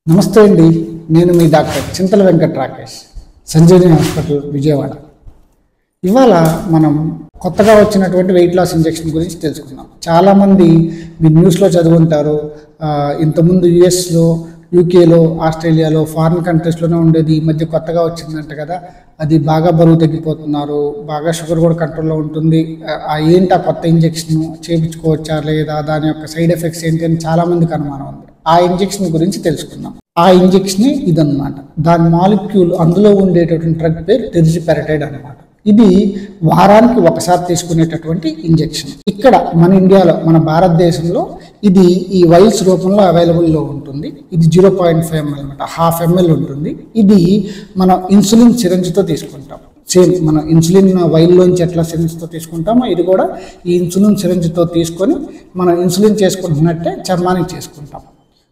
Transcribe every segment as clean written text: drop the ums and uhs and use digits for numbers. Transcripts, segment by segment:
నమస్తే అండి. నేను మీ డాక్టర్ చింతల వెంకట రాకేష్, సంజీవని హాస్పిటల్, విజయవాడ. ఇవాళ మనం కొత్తగా వచ్చినటువంటి వెయిట్ లాస్ ఇంజెక్షన్ గురించి తెలుసుకుందాం. చాలామంది మీ న్యూస్లో చదువుంటారు, ఇంతకుముందు యుఎస్లో, యూకేలో, ఆస్ట్రేలియాలో, ఫారిన్ కంట్రీస్లోనే ఉండేది, ఈ మధ్య కొత్తగా వచ్చిందంట కదా, అది బాగా బరువు తగ్గిపోతున్నారు, బాగా షుగర్ కూడా కంట్రోల్లో ఉంటుంది, ఏంటి ఆ కొత్త ఇంజెక్షన్ చేయించుకోవచ్చా లేదా, దాని యొక్క సైడ్ ఎఫెక్ట్స్ ఏంటి అని చాలామందికి అనుమానం ఉంది. ఆ ఇంజెక్షన్ గురించి తెలుసుకుందాం. ఆ ఇంజెక్షన్ ఇదన్నమాట. దాని మాలిక్యూల్, అందులో ఉండేటటువంటి డ్రగ్ పేరు టెర్జిపెరటైడ్ అనమాట. ఇది వారానికి ఒకసారి తీసుకునేటటువంటి ఇంజెక్షన్. ఇక్కడ మన ఇండియాలో, మన భారతదేశంలో ఇది ఈ వైల్స్ రూపంలో అవైలబుల్లో ఉంటుంది. ఇది 0.5 ml అనమాట, 1/2 ml ఉంటుంది. ఇది మనం ఇన్సులిన్ సిరంజ్తో తీసుకుంటాం. సేమ్ మనం ఇన్సులిన్ వైల్లోంచి ఎట్లా సిరంజ్తో తీసుకుంటామో, ఇది కూడా ఈ ఇన్సులిన్ సిరంజ్తో తీసుకొని మనం ఇన్సులిన్ చేసుకుంటున్నట్టే చర్మానికి చేసుకుంటాం.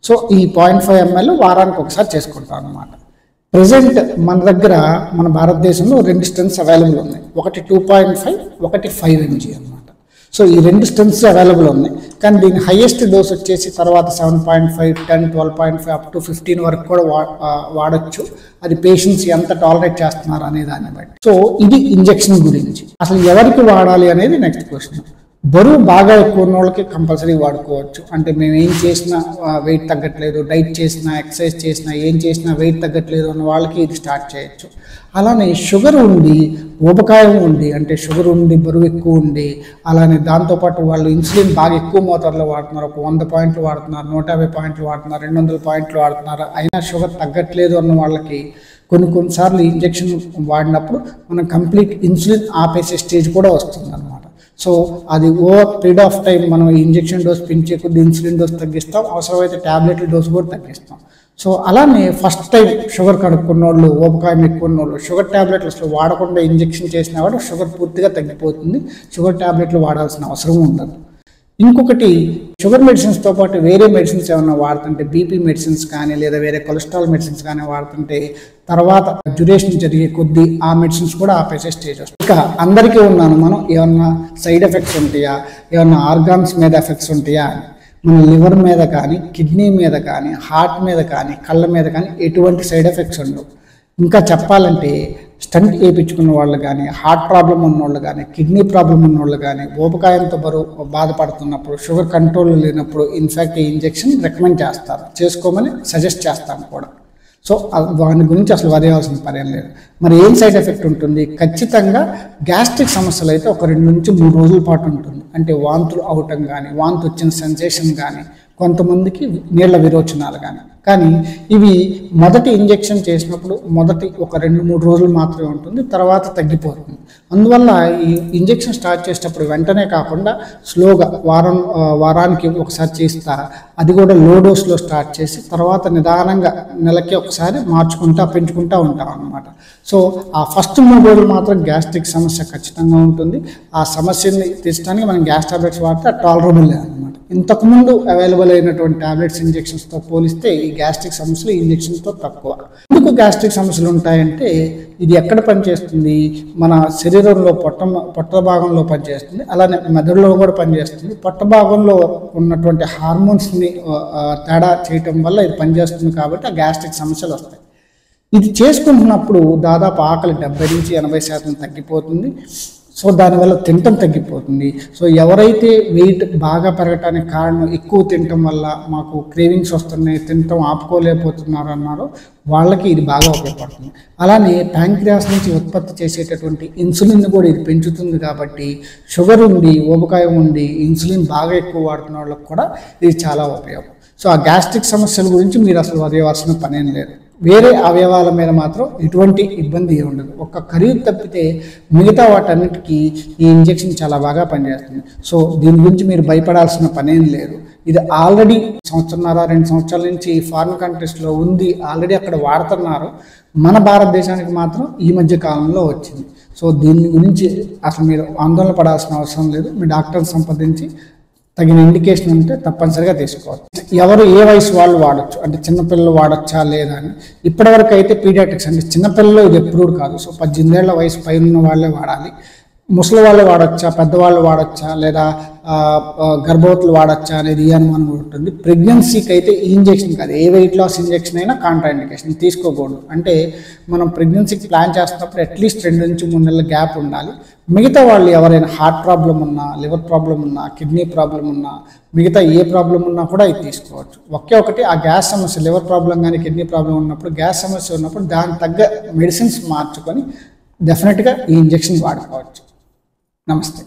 సో ఈ 0.5 ml వారానికి ఒకసారి చేసుకుంటాం అన్నమాట. ప్రజెంట్ మన దగ్గర, మన భారతదేశంలో 2 స్ట్రెంత్స్ అవైలబుల్ ఉన్నాయి. ఒకటి 2.5, ఒకటి 5 mg అనమాట. సో ఈ 2 స్ట్రెంత్స్ అవైలబుల్ ఉన్నాయి. కానీ దీని హైయెస్ట్ డోస్ వచ్చేసి తర్వాత 7.5, 10, 12.5 అప్ టు 15 వరకు కూడా వాడచ్చు. అది పేషెంట్స్ ఎంత టాలరేట్ చేస్తున్నారు అనే దాన్ని బట్టి. సో ఇది ఇంజెక్షన్ గురించి. అసలు ఎవరికి వాడాలి అనేది నెక్స్ట్ క్వశ్చన్. బరువు బాగా ఎక్కువ ఉన్న వాళ్ళకి కంపల్సరీ వాడుకోవచ్చు. అంటే మేము ఏం చేసినా వెయిట్ తగ్గట్లేదు, డైట్ చేసినా, ఎక్సర్సైజ్ చేసినా, ఏం చేసినా వెయిట్ తగ్గట్లేదు అన్న వాళ్ళకి ఇది స్టార్ట్ చేయొచ్చు. అలానే షుగర్ ఉండి, ఊబకాయం ఉండి, అంటే షుగర్ ఉండి బరువు ఎక్కువ ఉండి, అలానే దాంతోపాటు వాళ్ళు ఇన్సులిన్ బాగా ఎక్కువ మోతాదులో వాడుతున్నారు, ఒక 100 పాయింట్లు వాడుతున్నారు, 150 పాయింట్లు వాడుతున్నారు, 200 పాయింట్లు వాడుతున్నారు, అయినా షుగర్ తగ్గట్లేదు అన్న వాళ్ళకి కొన్నిసార్లు ఇంజెక్షన్ వాడినప్పుడు మనం కంప్లీట్ ఇన్సులిన్ ఆపేసే స్టేజ్ కూడా వస్తుంది అన్నమాట. సో అది ఓవర్ పీరియడ్ ఆఫ్ టైం మనం ఇంజెక్షన్ డోస్ పెంచే కొద్ది ఇన్సులిన్ డోస్ తగ్గిస్తాం, అవసరమైతే ట్యాబ్లెట్ల డోస్ కూడా తగ్గిస్తాం. సో అలానే ఫస్ట్ టైం షుగర్ కడుక్కున్న వాళ్ళు, ఊబకాయం ఎక్కువ ఉన్న వాళ్ళు షుగర్ ట్యాబ్లెట్లు అసలు వాడకుండా ఇంజెక్షన్ చేసినా కూడా షుగర్ పూర్తిగా తగ్గిపోతుంది. షుగర్ ట్యాబ్లెట్లు వాడాల్సిన అవసరం ఉండదు. ఇంకొకటి, షుగర్ మెడిసిన్స్తో పాటు వేరే మెడిసిన్స్ ఏమన్నా వాడుతుంటే, బీపీ మెడిసిన్స్ కానీ లేదా వేరే కొలెస్ట్రాల్ మెడిసిన్స్ కానీ వాడుతుంటే తర్వాత డ్యూరేషన్ జరిగే కొద్దీ ఆ మెడిసిన్స్ కూడా ఆపేసే స్టేజ్ వస్తుంది. ఇక అందరికీ ఉన్నాను, మనం ఏమన్నా సైడ్ ఎఫెక్ట్స్ ఉంటాయా, ఏమన్నా ఆర్గాన్స్ మీద ఎఫెక్ట్స్ ఉంటాయా అని. మన లివర్ మీద కానీ, కిడ్నీ మీద కానీ, హార్ట్ మీద కానీ, కళ్ళ మీద కానీ ఎటువంటి సైడ్ ఎఫెక్ట్స్ ఉండవు. ఇంకా చెప్పాలంటే స్టంట్ వేయించుకున్న వాళ్ళు కానీ, హార్ట్ ప్రాబ్లం ఉన్నవాళ్ళు కానీ, కిడ్నీ ప్రాబ్లం ఉన్నవాళ్ళు కానీ, ఊబకాయంతో బరువు బాధపడుతున్నప్పుడు, షుగర్ కంట్రోల్ లేనప్పుడు ఇన్ఫ్యాక్ట్ ఈ ఇంజెక్షన్ రికమెండ్ చేస్తారు, చేసుకోమని సజెస్ట్ చేస్తాను కూడా. సో దాని గురించి అసలు వరేయాల్సిన పని లేదు. మరి ఏం సైడ్ ఎఫెక్ట్ ఉంటుంది? ఖచ్చితంగా గ్యాస్ట్రిక్ సమస్యలు అయితే ఒక 2 నుంచి 3 రోజుల పాటు ఉంటుంది. అంటే వాంతులు అవటం కానీ, వాంతి వచ్చిన సెన్సేషన్ కానీ, కొంతమందికి నీళ్ల విరోచనాలు కానీ ఇవి మొదటి ఇంజెక్షన్ చేసినప్పుడు మొదటి ఒక 2-3 రోజులు మాత్రమే ఉంటుంది, తర్వాత తగ్గిపోతుంది. అందువల్ల ఈ ఇంజెక్షన్ స్టార్ట్ చేసేటప్పుడు వెంటనే కాకుండా స్లోగా వారానికి ఒకసారి చేస్తా, అది కూడా లో డోస్లో స్టార్ట్ చేసి తర్వాత నిదానంగా నెలకి ఒకసారి పెంచుకుంటూ ఉంటాం అన్నమాట. సో ఆ ఫస్ట్ 3 రోజులు మాత్రం గ్యాస్ట్రిక్ సమస్య ఖచ్చితంగా ఉంటుంది. ఆ సమస్యని తీర్చడానికి మనం గ్యాస్ టాబ్లెట్స్ వాడితే టాలరబుల్ అనమాట. ఇంతకుముందు అవైలబుల్ అయినటువంటి టాబ్లెట్స్ ఇంజెక్షన్స్తో పోలిస్తే ఈ గ్యాస్ట్రిక్ సమస్యలు ఇంజెక్షన్స్తో తక్కువ. ఎందుకు గ్యాస్ట్రిక్ సమస్యలు ఉంటాయంటే, ఇది ఎక్కడ పనిచేస్తుంది? మన శరీరంలో పొట్ట భాగంలో పనిచేస్తుంది, అలానే మెదడులో కూడా పనిచేస్తుంది. పొట్ట భాగంలో ఉన్నటువంటి హార్మోన్స్ని తేడా చేయటం వల్ల ఇది పనిచేస్తుంది, కాబట్టి ఆ గ్యాస్ట్రిక్ సమస్యలు వస్తాయి. ఇది చేసుకుంటున్నప్పుడు దాదాపు ఆకలి 70 నుంచి 80% తగ్గిపోతుంది. సో దానివల్ల తినటం తగ్గిపోతుంది. సో ఎవరైతే వెయిట్ బాగా పెరగటానికి కారణం ఎక్కువ తినటం వల్ల మాకు క్రేవింగ్స్ వస్తున్నాయి, తినటం ఆపుకోలేకపోతున్నారు అన్నారో వాళ్ళకి ఇది బాగా ఉపయోగపడుతుంది. అలానే ప్యాంక్రియాస్ నుంచి ఉత్పత్తి చేసేటటువంటి ఇన్సులిన్ కూడా ఇది పెంచుతుంది. కాబట్టి షుగర్ ఉండి, ఊబకాయం ఉండి, ఇన్సులిన్ బాగా ఎక్కువ వాడుతున్న వాళ్ళకి కూడా ఇది చాలా ఉపయోగం. సో ఆ గ్యాస్ట్రిక్ సమస్యల గురించి మీరు అసలు వదిలేవాల్సిన పనేం లేదు. వేరే అవయవాల మీద మాత్రం ఎటువంటి ఇబ్బంది ఉండదు. ఒక్క ఖరీదు తప్పితే మిగతా వాటన్నిటికీ ఈ ఇంజెక్షన్ చాలా బాగా పనిచేస్తుంది. సో దీని గురించి మీరు భయపడాల్సిన పనేం లేదు. ఇది ఆల్రెడీ 1.5-2 సంవత్సరాల నుంచి ఫారిన్ కంట్రీస్లో ఉంది, ఆల్రెడీ అక్కడ వాడుతున్నారు. మన భారతదేశానికి మాత్రం ఈ మధ్య కాలంలో వచ్చింది. సో దీని గురించి అసలు మీరు ఆందోళన పడాల్సిన అవసరం లేదు. మీ డాక్టర్ని సంప్రదించి తగిన ఇండికేషన్ ఉంటే తప్పనిసరిగా తీసుకోవాలి. ఎవరు ఏ వయసు వాళ్ళు వాడచ్చు, అంటే చిన్నపిల్లలు వాడచ్చా లేదా అని. ఇప్పటివరకు అయితే పీడియాట్రిక్స్, అంటే చిన్నపిల్లలు ఇది ఎప్పుడు కాదు. సో 18 ఏళ్ల వయసు పైన వాళ్ళే వాడాలి. ముసలి వాళ్ళు వాడచ్చా, పెద్దవాళ్ళు వాడచ్చా, లేదా గర్భవతులు వాడచ్చా అనేది ఈ అనుమానం ఉంటుంది. ప్రెగ్నెన్సీకి అయితే ఈ ఇంజెక్షన్ కాదు, ఏ వెయిట్ లాస్ ఇంజెక్షన్ అయినా కాంట్రాఇండికేషన్, తీసుకోకూడదు. అంటే మనం ప్రెగ్నెన్సీకి ప్లాన్ చేస్తున్నప్పుడు అట్లీస్ట్ 2 నుంచి 3 నెలల గ్యాప్ ఉండాలి. మిగతా వాళ్ళు ఎవరైనా హార్ట్ ప్రాబ్లం ఉన్నా, లివర్ ప్రాబ్లం ఉన్నా, కిడ్నీ ప్రాబ్లం ఉన్నా, మిగతా ఏ ప్రాబ్లం ఉన్నా కూడా ఇది తీసుకోవచ్చు. ఒకటి ఆ గ్యాస్ సమస్య, లివర్ ప్రాబ్లం కానీ కిడ్నీ ప్రాబ్లం ఉన్నప్పుడు, గ్యాస్ సమస్య ఉన్నప్పుడు దానికి తగ్గ మెడిసిన్స్ మార్చుకొని డెఫినెట్గా ఈ ఇంజెక్షన్ వాడుకోవచ్చు. నమస్తే.